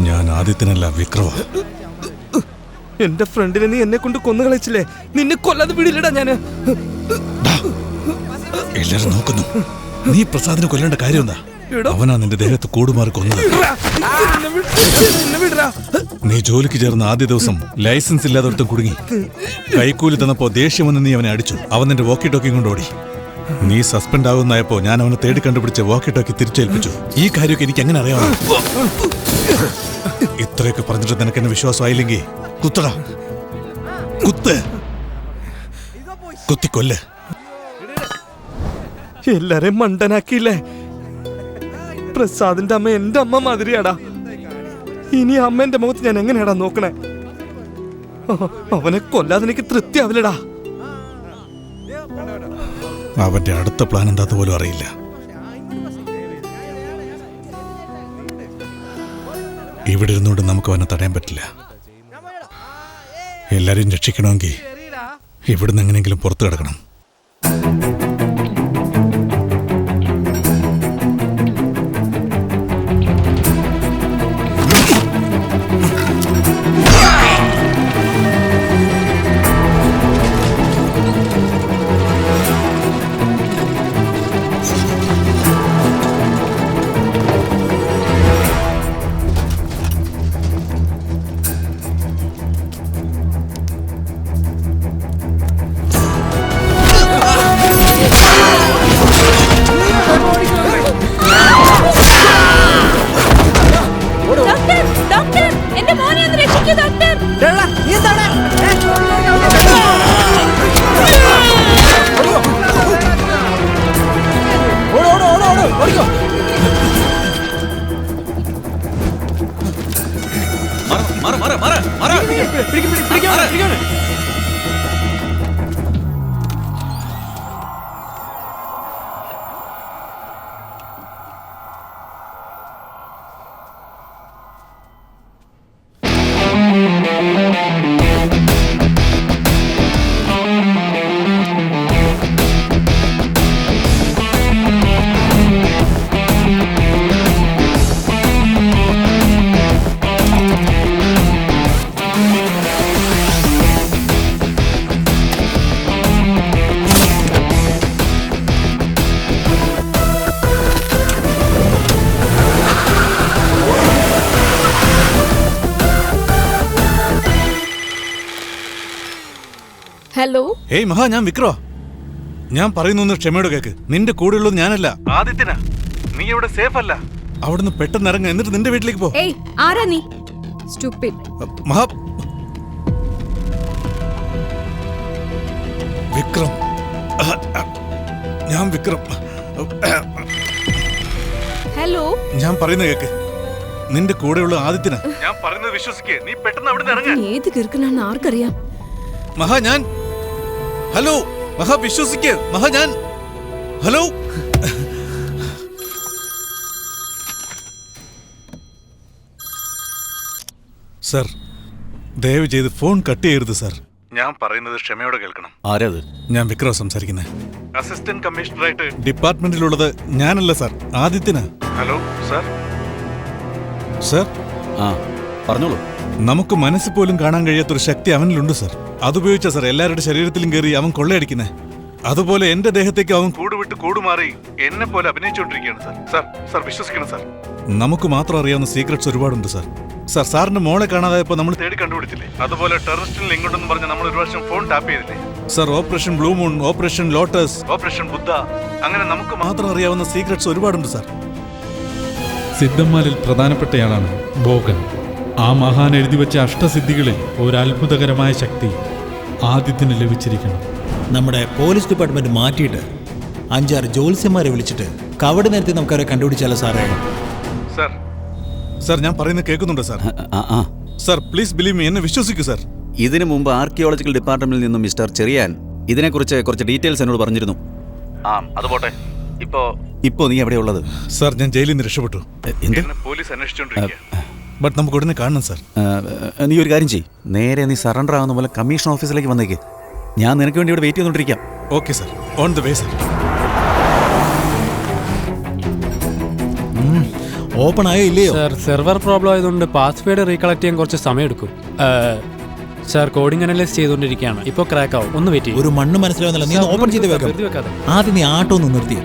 ഞാൻ ആദിത്യനല്ല, വിക്രമ. എന്റെ ഫ്രണ്ടിനെ നീ എന്നെ കൊണ്ട് കൊന്നു കളിച്ചില്ലേ? നിന്നെ കൊല്ലാതെ വിടില്ലടാ ഞാന്. എല്ലാരും നോക്കുന്നു. നീ പ്രസാദിനെ കൊല്ലേണ്ട കാര്യം എന്താ? അവനാ നിന്റെ ദേഹത്ത് കൂടുമാറി കൊന്നത്. നീ ജോലിക്ക് ചേർന്ന ആദ്യ ദിവസം ലൈസൻസ് ഇല്ലാതെ ഒരുത്തം കുടുങ്ങി. കൈക്കൂലി തന്നപ്പോ ദേഷ്യം വന്ന് നീ അവനെ അടിച്ചു. അവൻ നിന്റെ വോക്കി ടോക്കി കൊണ്ടോടി. നീ സസ്പെൻഡ് ആകുന്നായപ്പോ ഞാൻ അവനെ തേടി കണ്ടുപിടിച്ച് വോക്കി ടോക്കി തിരിച്ചേൽപ്പിച്ചു. ഈ കാര്യമൊക്കെ എനിക്ക് എങ്ങനെ അറിയാം? ഇത്രയൊക്കെ പറഞ്ഞിട്ട് നിനക്ക് എന്നെ വിശ്വാസമായില്ലെങ്കിൽ കുത്തടാ, കുത്ത്, കുത്തിക്കൊല്ല്. എല്ലാരെയും മണ്ടനാക്കിയില്ലേ? പ്രസാദിന്റെ അമ്മ എന്റെ അമ്മ മാതിരിയാടാ. ഇനി അമ്മേന്റെ മുഖത്ത് ഞാൻ എങ്ങനെയാടാ നോക്കണേ? അവനെ കൊല്ലാതെ എനിക്ക് തൃപ്തിയാവില്ലടാ. അവന്റെ അടുത്ത പ്ലാൻ എന്താന്ന് പോലും അറിയില്ല. ഇവിടെ ഇരുന്നുകൊണ്ട് നമുക്ക് അവനെ തടയാൻ പറ്റില്ല. എല്ലാരെയും രക്ഷിക്കണമെങ്കിൽ ഇവിടുന്ന് എങ്ങനെയെങ്കിലും പുറത്തു കിടക്കണം. ഹലോ. ഏയ് മഹാ, ഞാൻ വിക്രോ. ഞാൻ പറയുന്നു ക്ഷമയോടെ കേക്ക്. നിന്റെ കൂടെ ഉള്ളത് ഞാനല്ല, ആദിത്യനാ. നീ ഇവിടെ സേഫ് അല്ല. അവിടുന്ന് പെട്ടെന്ന് ഇറങ്ങ, എന്നിട്ട് നിന്റെ വീട്ടിലേക്ക് പോ. ഏയ്, ആരാ നീ? സ്റ്റുപ്പിഡ്. മഹാ, വിക്രം. ഞാൻ വിക്രം. ഹലോ. ഞാൻ പറയുന്ന കേക്ക്. നിന്റെ കൂടെയുള്ള ആദിത്യനാ. ഞാൻ പറയുന്നത് വിശ്വസിക്കേ. നീ പെട്ടെന്ന് അവിടുന്ന് ഇറങ്ങ. ഏത് കിറുക്കനാണെന്ന് ആർക്കറിയാം? മഹാ, ഞാൻ. ഹലോ മഹാ, വിശ്വസിക്ക്. മഹാ, ഞാൻ. ഹലോ. സർ, ദയവ് ചെയ്ത് ഫോൺ കട്ട് ചെയ്യരുത് സർ. ഞാൻ പറയുന്നത് ക്ഷമയോടെ കേൾക്കണം. ആരത്? ഞാൻ വിക്രം സംസാരിക്കുന്നത്. അസിസ്റ്റന്റ് കമ്മീഷണറായിട്ട് ഡിപ്പാർട്ട്മെന്റിലുള്ളത് ഞാനല്ല സർ, ആദിത്യനാ. Hello sir. സർ, പറഞ്ഞോളൂ. നമുക്ക് മനസ്സിൽ പോലും കാണാൻ കഴിയാത്തൊരു ശക്തി അവനിലുണ്ട് സർ. അതുപയോഗിച്ച സർ എല്ലാവരുടെ ശരീരത്തിലും കയറി അവൻ കൊള്ളയടിക്കുന്നേ. അതുപോലെ എന്റെ ദേഹത്തേക്ക് അവൻ കൂടുവിട്ട് കൂടുമാറി എന്നെ പോലെ അഭിനയിച്ചുകൊണ്ടിരിക്കുകയാണ് സർ. സർ, സർ വിശ്വസിക്കണം സർ. നമുക്ക് മാത്രം അറിയാവുന്ന സീക്രട്സ് ഒരുപാടുണ്ട് സർ. സർ, സാറിന്റെ മോളെ കാണാതായപ്പോ നമ്മൾ തേടി കണ്ടുപിടിച്ചില്ലേ? അതുപോലെ ടെററിസ്റ്റിൽ ഇങ്ങോട്ടെന്ന് പറഞ്ഞ് നമ്മൾ ഒരു വർഷം ഫോൺ ടാപ്പ് ചെയ്തില്ലേ sir? Operation blue moon, operation lotus, operation Buddha, അങ്ങനെ നമുക്ക് മാത്രം അറിയാവുന്ന സീക്രട്സ് ഒരുപാടുണ്ട് സർ. സിദ്ധന്മാരിൽ പ്രധാനപ്പെട്ടയാളാണ് ബോഗൻ. ആ മഹാൻ എഴുതിവെച്ച അഷ്ടസിദ്ധികളിൽ ഒരു അത്ഭുതകരമായ ശക്തി ആദിത്യന് ലഭിച്ചിരിക്കണം. നമ്മുടെ പോലീസ് ഡിപ്പാർട്ട്മെന്റ് മാറ്റിയിട്ട് 5-6 ജ്യോത്സ്യന്മാരെ വിളിച്ചിട്ട് കവടി നേരത്തെ നമുക്കവരെ കണ്ടുപിടിച്ചാലോ സാറേ? സർ, സാർ ഞാൻ പറയുന്നത് കേൾക്കുന്നുണ്ടോ സാർ? ആ സാർ പ്ലീസ് ബിലീവ് മീ, എന്നെ വിശ്വസിക്കൂ സാർ. ഇതിനു മുമ്പ് ആർക്കിയോളജിക്കൽ ഡിപ്പാർട്ട്മെന്റിൽ നിന്നും മിസ്റ്റർ ചെറിയാൻ ഇതിനെക്കുറിച്ച് കുറച്ച് ഡീറ്റെയിൽസ് എന്നോട് പറഞ്ഞിരുന്നു. അത് പോട്ടെ, ഇപ്പോ നീ എവിടെയുള്ളത്? സാർ ഞാൻ ജയിലിൽ നിന്ന് രക്ഷപ്പെട്ടു. എന്ത്? പോലീസ് അന്വേഷിച്ചോണ്ടിരിക്കുക. ബട്ട് നമുക്ക് ഉടനെ കാണണം സാർ. നീ ഒരു കാര്യം ചെയ്യ്, നേരെ നീ സറണ്ടർ ആവുന്ന പോലെ കമ്മീഷൻ ഓഫീസിലേക്ക് വന്നേക്ക്. ഞാൻ നിനക്ക് വേണ്ടി ഇവിടെ വെയിറ്റ് ചെയ്തോണ്ടിരിക്കാം. Okay sir, on the way sir. Open ആയോ ഇല്ലയോ? സാർ സെർവർ പ്രോബ്ലം ആയതുകൊണ്ട് പാസ്വേഡ് റീകളക്ട് ചെയ്യാൻ കുറച്ച് സമയമെടുക്കും. സാർ കോഡിംഗ് അനലൈസ് ചെയ്തുകൊണ്ടിരിക്കുകയാണ്. ഇപ്പോൾ ക്രാക്ക് ആവും, ഒന്ന് വെയിറ്റ് ചെയ്യും. ഒരു മണ്ണ് മനസ്സിലാവുന്നില്ല, നീ ഓപ്പൺ ചെയ്ത് വെക്കാം. ആദ്യം നീ ആട്ടോ ഒന്ന് നിർത്തി.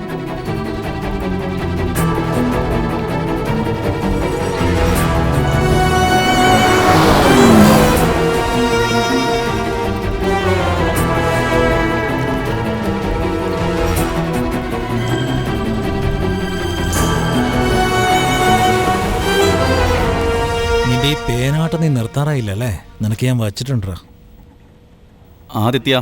നിന്റെ ഈ പേനാട്ടം നീ നിർത്താറായില്ല അല്ലേ? നിനക്ക് ഞാൻ വച്ചിട്ടുണ്ടാ. ആദിത്യ,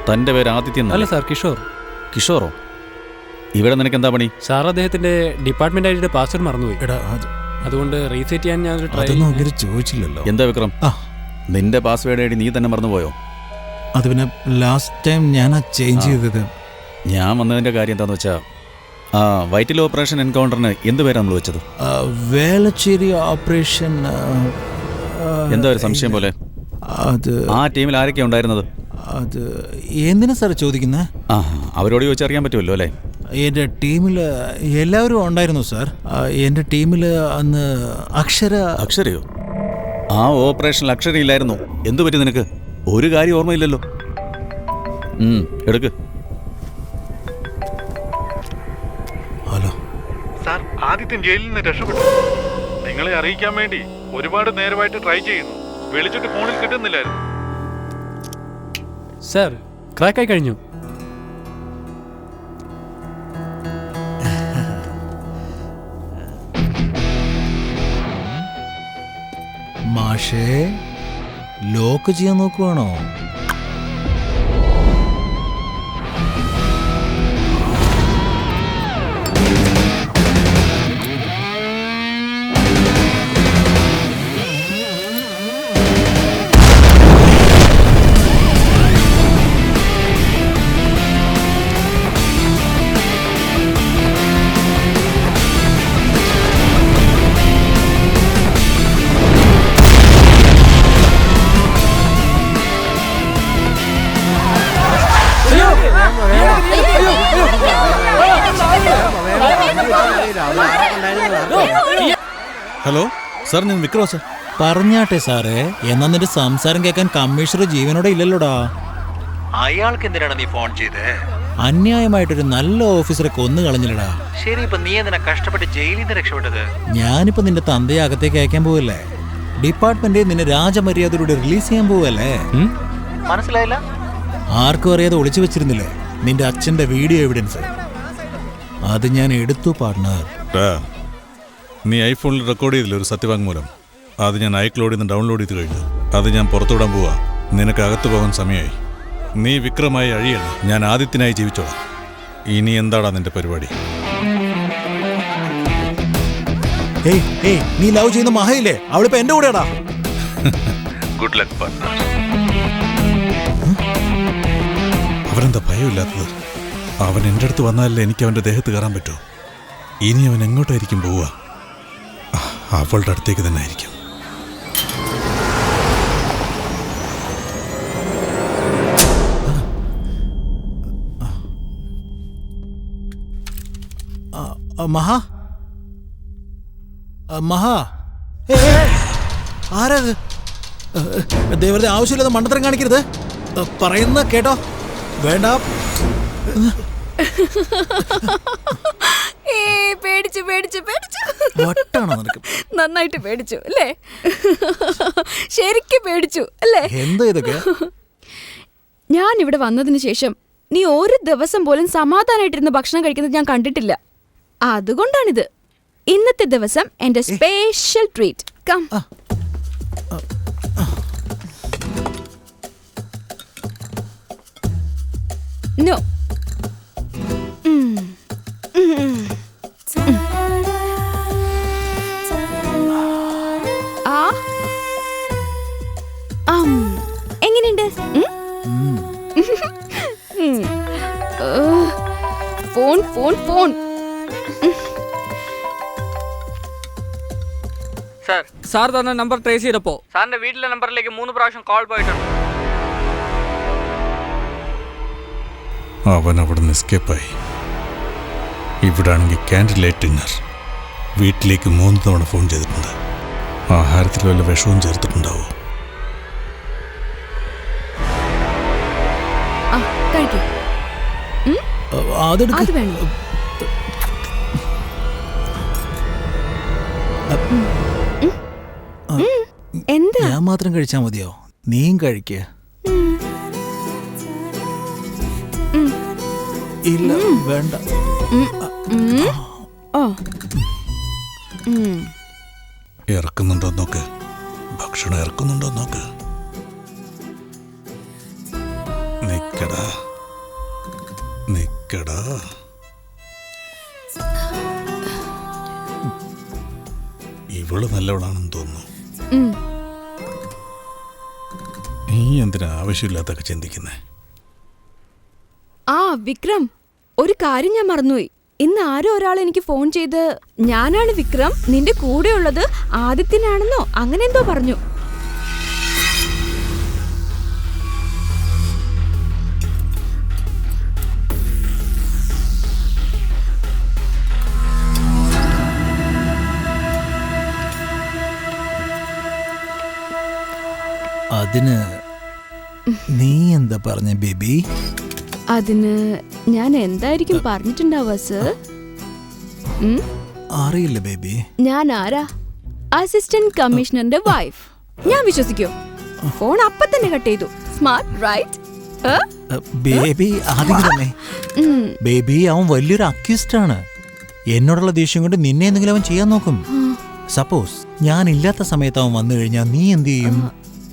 തന്റെ പേര് ആദിത്യ? അല്ല സാർ, കിഷോർ. കിഷോറോ? ഇവിടെ നിനക്ക് എന്താ പണി? സാർ അദ്ദേഹത്തിന്റെ ഡിപ്പാർട്ട്മെന്റ് ഐഡിയുടെ പാസ്വേഡ് മറന്നുപോയി. അതുകൊണ്ട് റീസെറ്റ് ചെയ്യാൻ ഞാൻ ഒരു ട്രൈ ചോദിച്ചില്ലല്ലോ. എന്താ വിക്രം, നിന്റെ പാസ്വേഡ് ഐഡി നീ തന്നെ മറന്നുപോയോ? അത് പിന്നെ ലാസ്റ്റ് ടൈം ഞാനാ ചേഞ്ച് ചെയ്തത്. ഞാൻ വന്നതിന്റെ കാര്യം എന്താന്ന് വെച്ചാ, വൈറ്റിൽ ഓപ്പറേഷൻ എൻകൗണ്ടറിന് എന്ത് പേരാ നമ്മൾ വെച്ചത്? വേളച്ചേരി ഓപ്പറേഷൻ. എന്താ ഒരു സംശയം പോലെ? അത് ആ ടീമിൽ ആരൊക്കെ ഉണ്ടായിരുന്നത്? അത് എന്തിനാ സാർ ചോദിക്കുന്നത്? അവരോട് ചോദിച്ചറിയാൻ പറ്റുമല്ലോ അല്ലേ? എൻ്റെ ടീമിൽ എല്ലാവരും ഉണ്ടായിരുന്നു സാർ. എൻ്റെ ടീമിൽ അന്ന് അക്ഷരയോ? ആ ഓപ്പറേഷനിൽ അക്ഷരയില്ലായിരുന്നു. എന്തു പറ്റി നിനക്ക്? ഒരു കാര്യം ഓർമ്മയില്ലല്ലോ. എടുക്ക്. ഹലോ സാർ, ആദിത്യൻ ജയിലിൽ നിന്ന് രക്ഷപ്പെട്ടു. നിങ്ങളെ അറിയിക്കാൻ വേണ്ടി ഒരുപാട് നേരമായിട്ട് ട്രൈ ചെയ്യുന്നു. വിളിച്ചിട്ട് ഫോണിൽ കിട്ടുന്നില്ലായിരുന്നു. സാർ ക്രാക്കായി കഴിഞ്ഞു. മാഷേ, ലോക്ക് ചെയ്യാൻ നോക്കുവാണോ? ഹലോ സാർ, ഞാൻ വിക്രം സാർ. പറഞ്ഞാട്ടെ സാറേ, എന്നാ നിന്റെ സംസാരം കേൾക്കാൻ കമ്മീഷണർ ജീവനോടെ ഇല്ലല്ലോടാ. അയാൾക്ക് എന്തിനാണ് നീ ഫോൺ ചെയ്തേ? അന്യായമായിട്ടൊരു നല്ല ഓഫീസറെ കൊന്നു കളഞ്ഞില്ലടാ. ശരി, ഇപ്പൊ നീ എന്തിനാ കഷ്ടപ്പെട്ട് ജയിലിൽ നിന്ന് രക്ഷപ്പെട്ടത്? ഞാനിപ്പോ നിന്റെ തന്തയെ അകത്തേക്ക് അയക്കാൻ പോവല്ലേ. ഡിപ്പാർട്ട്മെന്റ് നിന്നെ രാജമര്യാദയോടെ റിലീസ് ചെയ്യാൻ പോവല്ലേ. മനസ്സിലായില്ല? ആർക്കും അറിയാതെ ഒളിച്ചു വെച്ചിരുന്നില്ലേ നിന്റെ അച്ഛന്റെ വീഡിയോ എവിഡൻസ്? അത് ഞാൻ എടുത്തു പാർട്ണർ. നീ ഐഫോണിൽ റെക്കോർഡ് ചെയ്തില്ല ഒരു സത്യവാങ്മൂലം? അത് ഞാൻ ഐക്ലോഡിൽ നിന്ന് ഡൗൺലോഡ് ചെയ്ത് കഴിഞ്ഞു. അത് ഞാൻ പുറത്തുവിടാൻ പോവാ. നിനക്ക് അകത്ത് പോകാൻ സമയമായി. നീ വിക്രമായി അഴിയല്ല, ഞാൻ ആദിത്യനായി ജീവിച്ചോളാം. ഇനി എന്താടാ നിന്റെ പരിപാടി? നീ ലവ് ചെയ്യുന്ന മഹയില്ലേ, അവളിപ്പോ എന്റെ കൂടെയാടാ. Good luck partner. അവനെന്താ ഭയമില്ലാത്തത്? അവൻ എൻ്റെ അടുത്ത് വന്നാലല്ലേ എനിക്ക് അവൻ്റെ ദേഹത്ത് കയറാൻ പറ്റൂ. ഇനി അവൻ എങ്ങോട്ടായിരിക്കും പോവുക? അവളുടെ അടുത്തേക്ക് തന്നെ ആയിരിക്കും. മഹാ, ആരാത്? ദൈവത്തെ ആവശ്യമില്ലാതെ മണ്ടത്തരം കാണിക്കരുത്. പറയുന്ന കേട്ടോ. വേണ്ട. പേടിച്ചു പേടിച്ചു പേടിച്ചു. വട്ടാണോ നിനക്ക്? നന്നായിട്ട് പേടിച്ചു അല്ലേ? ശരിക്കും പേടിച്ചു അല്ലേ? എന്താ ഇതൊക്കെ? ഞാൻ ഇവിടെ വന്നതിന് ശേഷം നീ ഒരു ദിവസം പോലും സമാധാനമായിട്ടിരുന്ന് ഭക്ഷണം കഴിക്കുന്നത് ഞാൻ കണ്ടിട്ടില്ല. അതുകൊണ്ടാണിത്. ഇന്നത്തെ ദിവസം എന്റെ സ്പെഷ്യൽ ട്രീറ്റ്. കം. നോ. എങ്ങനെയുണ്ട്? Phone phone phone. സാർ തന്ന നമ്പർ ട്രേസ് ചെയ്തപ്പോ സാറിന്റെ വീട്ടിലെ നമ്പറിലേക്ക് 3 പ്രാവശ്യം കോൾ പോയിട്ടുണ്ട്. അവൻ അവിടെ നിന്ന് എസ്കേപ്പായി. ഇവിടാണെങ്കിൽ ക്യാൻഡിൽ ലൈറ്റ് ഡിന്നർ. വീട്ടിലേക്ക് 3 തവണ ഫോൺ ചെയ്തിട്ടുണ്ട്. ആഹാരത്തിൽ വല്ല വിഷവും ചേർത്തിട്ടുണ്ടാവോ? കഴിക്കൂ. അത് വേണം. എന്താ? ഞാൻ മാത്രം കഴിച്ചാ മതിയോ? നീയും കഴിക്ക. ഇല്ല വേണ്ട. ഇറക്കുന്നുണ്ടോ നോക്ക്. ഭക്ഷണം ഇറക്കുന്നുണ്ടോ നോക്ക്. നിക്കടാ നിക്കടാ. ഇവള് നല്ലവളാണെന്ന് തോന്നുന്നു. നീ എന്തിനാ ആവശ്യമില്ലാത്തൊക്കെ ചിന്തിക്കുന്നേ? വിക്രം, ഒരു കാര്യം ഞാൻ മറന്നുപോയി. ഇന്ന് ആരോ ഒരാൾ എനിക്ക് ഫോൺ ചെയ്ത് ഞാനാണ് വിക്രം, നിന്റെ കൂടെയുള്ളത് ആദിത്യനാണെന്നോ അങ്ങനെ എന്തോ പറഞ്ഞു. അതിന് നീ എന്താ പറഞ്ഞ ബേബി? അതിന് ഞാൻ എന്തായിരിക്കും പറഞ്ഞിട്ടുണ്ടാവുക സർ? അറിയില്ല ബേബി. ഞാൻ ആരാ? അസിസ്റ്റന്റ് കമ്മീഷണറിന്റെ വൈഫ്. ഞാൻ വിശ്വസിക്കോ? ഫോൺ അപ്പൊ തന്നെ കട്ട് ചെയ്തു. Smart right? ബേബി ആദ്യം തന്നെ. ബേബി അവൻ വലിയൊരു അക്യൂസ്ഡ് ആണ്. എന്നോടുള്ള ദേഷ്യം കൊണ്ട് നിന്നെ എന്തെങ്കിലും അവൻ ചെയ്യാൻ നോക്കും. സപ്പോസ് ഞാൻ ഇല്ലാത്ത സമയത്ത് അവൻ വന്നു കഴിഞ്ഞാൽ നീ എന്ത് ചെയ്യും?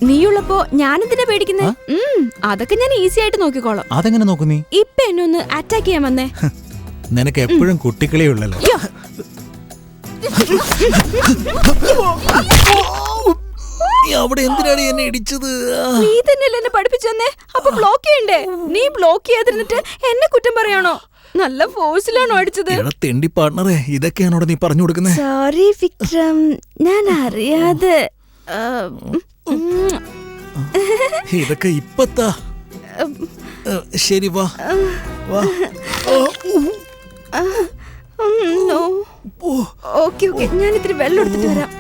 നീയുള്ളപ്പോ ഞാനെന്തിനാ പേടിക്കുന്നേ? അതൊക്കെ ഞാൻ ഈസി ആയിട്ട് നോക്കിക്കോളാം. അതെങ്ങനെ നോക്കും നീ? ഇപ്പൊ എന്നെ ഒന്ന് അറ്റാക്ക് ചെയ്യാൻ വന്നേ. നിനക്ക് എപ്പോഴും കുട്ടികളെ ഉള്ളല്ലോ. അവിടെ എന്തിനാണ് എന്നെ ഇടിച്ചത്? നീ തന്നെയല്ലേ എന്നെ പഠിപ്പിച്ചെന്നേ. അപ്പൊ ബ്ലോക്ക് ചെയ്യണ്ടേ? നീ ബ്ലോക്ക് ചെയ്തിരുന്നിട്ട് എന്നെ കുറ്റം പറയാണോ? നല്ല ഫോഴ്സിലാണോ അടിച്ചത്? തെണ്ടി പാർട്ണറെ, ഇതൊക്കെയാണോടെ നീ പറഞ്ഞു കൊടുക്കുന്നത്? സോറി വിക്രം, ഞാൻ അറിയാതെ. ഇതൊക്കെ ഇപ്പത്താ. ശരി വാ വാ. ഓക്കെ ഓക്കെ, ഞാൻ ഇത്തിരി വെള്ളം എടുത്തിട്ട് വരാം.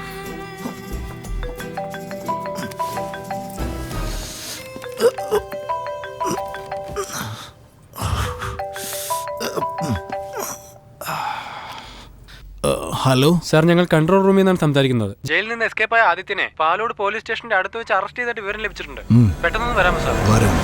ഹലോ സാർ, ഞങ്ങൾ കൺട്രോൾ റൂമിൽ നിന്നാണ് സംസാരിക്കുന്നത്. ജയിലിൽ നിന്ന് എസ്കേപ്പ് ആയ ആദിത്യനെ പാലോട് പോലീസ് സ്റ്റേഷന്റെ അടുത്ത് വെച്ച് അറസ്റ്റ് ചെയ്തിട്ട് വിവരം ലഭിച്ചിട്ടുണ്ട്. പെട്ടെന്ന് വരാമോ സാർ? വരാം.